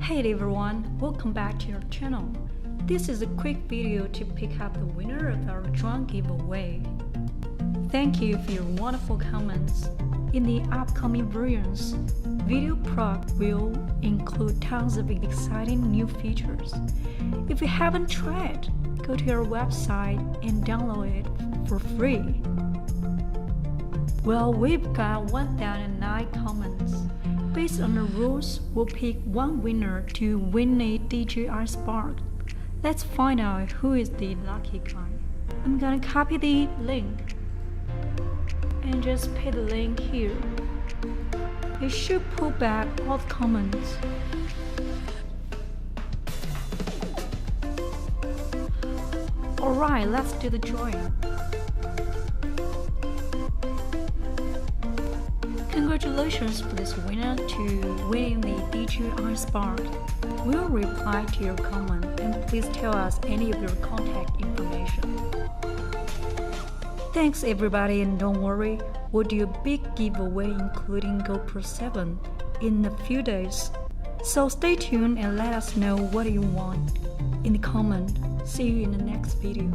Hey everyone, welcome back to your channel. This is a quick video to pick up the winner of our drone giveaway. Thank you for your wonderful comments. In the upcoming versions, VideoProc will include tons of exciting new features. If you haven't tried, go to our website and download it for free. Well, we've got 1,009 comments. Based on the rules, we'll pick one winner to win a DJI Spark. Let's find out who is the lucky guy. I'm gonna copy the link and just paste the link here. It should pull back all the comments. Alright, let's do the drawing. Congratulations for this winner to winning the DJI Spark. We'll reply to your comment and please tell us any of your contact information. Thanks everybody, and don't worry, we'll do a big giveaway including GoPro 7 in a few days. So stay tuned and let us know what you want in the comment. See you in the next video.